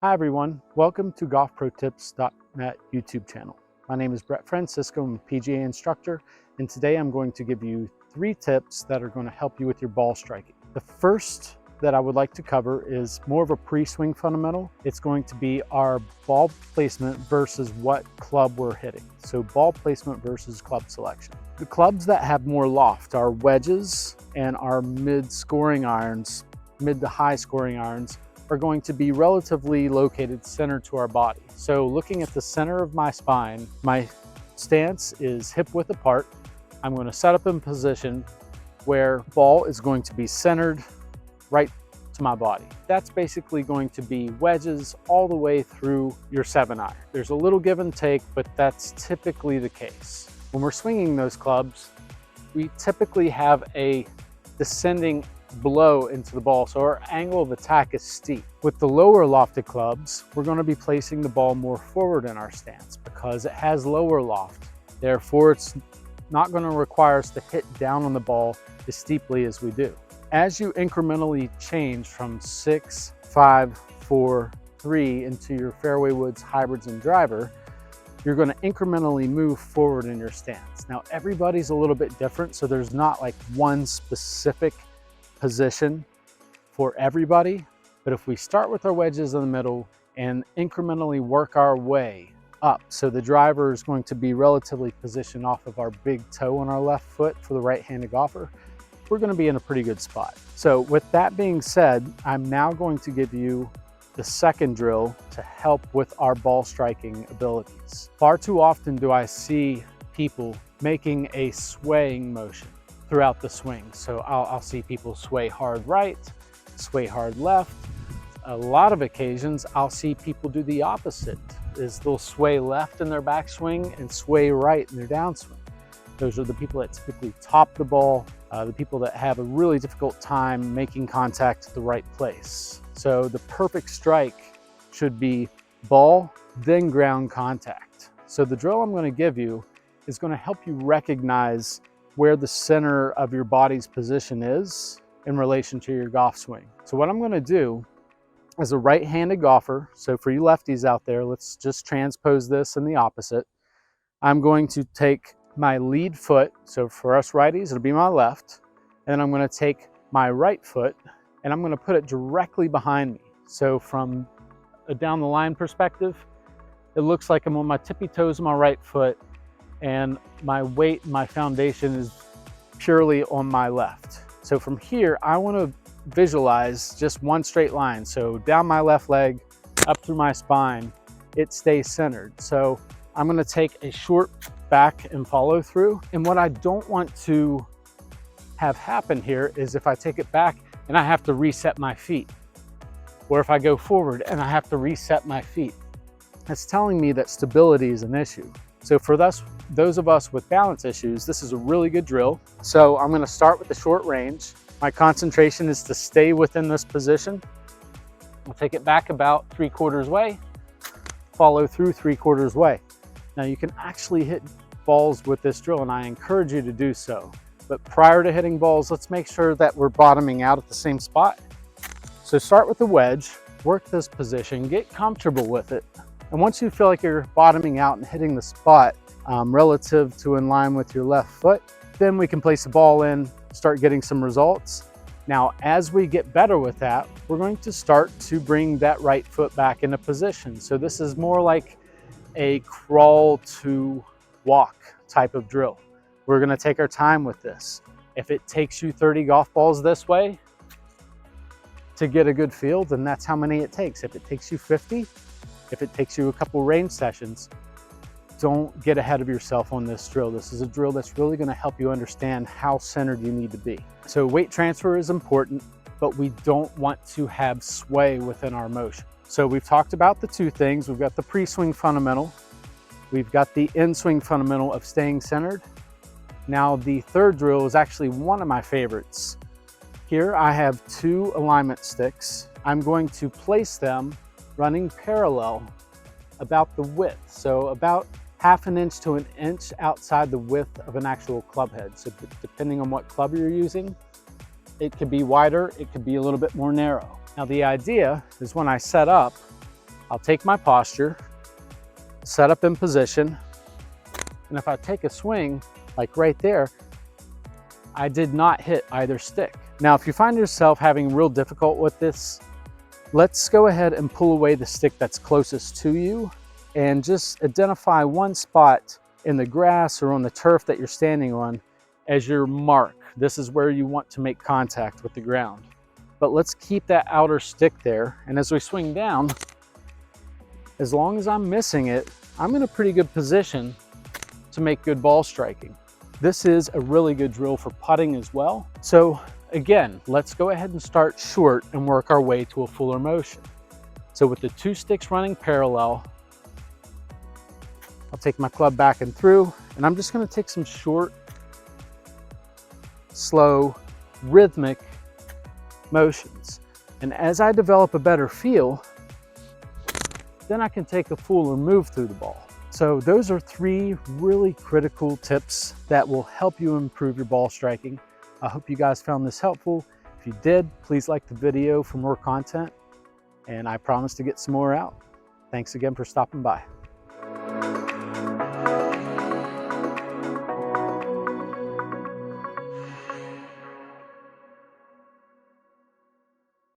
Hi everyone, welcome to golfprotips.net YouTube channel. My name is Brett Francisco, I'm a PGA instructor, and today I'm going to give you 3 tips that are going to help you with your ball striking. The first that I would like to cover is more of a pre-swing fundamental. It's going to be our ball placement versus what club we're hitting. So ball placement versus club selection. The clubs that have more loft are wedges and our mid-scoring irons, mid to high scoring irons, are going to be relatively located center to our body. So looking at the center of my spine, my stance is hip width apart. I'm going to set up in position where ball is going to be centered right to my body. That's basically going to be wedges all the way through your 7-iron. There's a little give and take, but that's typically the case. When we're swinging those clubs, we typically have a descending blow into the ball, so our angle of attack is steep. With the lower lofted clubs, we're going to be placing the ball more forward in our stance because it has lower loft. Therefore, it's not going to require us to hit down on the ball as steeply as we do. As you incrementally change from 6, 5, 4, 3 into your fairway woods, hybrids, and driver, you're going to incrementally move forward in your stance. Now, everybody's a little bit different, so there's not like one specific position for everybody, but if we start with our wedges in the middle and incrementally work our way up, so the driver is going to be relatively positioned off of our big toe on our left foot for the right-handed golfer, we're going to be in a pretty good spot. So with that being said, I'm now going to give you the second drill to help with our ball striking abilities. Far too often do I see people making a swaying motion throughout the swing. So I'll see people sway hard right, sway hard left. A lot of occasions, I'll see people do the opposite, is they'll sway left in their backswing and sway right in their downswing. Those are the people that typically top the ball, the people that have a really difficult time making contact at the right place. So the perfect strike should be ball, then ground contact. So the drill I'm going to give you is going to help you recognize where the center of your body's position is in relation to your golf swing. So what I'm going to do as a right-handed golfer, so for you lefties out there, let's just transpose this in the opposite. I'm going to take my lead foot, so for us righties, it'll be my left, and then I'm going to take my right foot and I'm going to put it directly behind me. So from a down the line perspective, it looks like I'm on my tippy toes of my right foot and my weight, my foundation is purely on my left. So from here, I want to visualize just one straight line. So down my left leg, up through my spine, it stays centered. So I'm going to take a short back and follow through. And what I don't want to have happen here is if I take it back and I have to reset my feet, or if I go forward and I have to reset my feet, that's telling me that stability is an issue. So for those of us with balance issues, this is a really good drill. So I'm going to start with the short range. My concentration is to stay within this position. I'll take it back about 3/4 way, follow through 3/4 way. Now you can actually hit balls with this drill, and I encourage you to do so. But prior to hitting balls, let's make sure that we're bottoming out at the same spot. So start with the wedge, work this position, get comfortable with it. And once you feel like you're bottoming out and hitting the spot relative to in line with your left foot, then we can place the ball in, start getting some results. Now, as we get better with that, we're going to start to bring that right foot back into position. So this is more like a crawl to walk type of drill. We're going to take our time with this. If it takes you 30 golf balls this way to get a good feel, then that's how many it takes. If it takes you 50, if it takes you a couple range sessions, don't get ahead of yourself on this drill. This is a drill that's really going to help you understand how centered you need to be. So weight transfer is important, but we don't want to have sway within our motion. So we've talked about the 2 things. We've got the pre-swing fundamental. We've got the in-swing fundamental of staying centered. Now the third drill is actually one of my favorites. Here I have 2 alignment sticks. I'm going to place them running parallel about the width. So about 1/2 inch to 1 inch outside the width of an actual club head. So depending on what club you're using, it could be wider, it could be a little bit more narrow. Now the idea is when I set up, I'll take my posture, set up in position, and if I take a swing, like right there, I did not hit either stick. Now, if you find yourself having real difficult with this, let's go ahead and pull away the stick that's closest to you and just identify one spot in the grass or on the turf that you're standing on as your mark. This is where you want to make contact with the ground. But let's keep that outer stick there. And as we swing down, as long as I'm missing it, I'm in a pretty good position to make good ball striking. This is a really good drill for putting as well. So again, let's go ahead and start short and work our way to a fuller motion. So with the 2 sticks running parallel, I'll take my club back and through, and I'm just going to take some short, slow, rhythmic motions. And as I develop a better feel, then I can take a fuller move through the ball. So those are 3 really critical tips that will help you improve your ball striking. I hope you guys found this helpful. If you did, please like the video for more content, and I promise to get some more out. Thanks again for stopping by.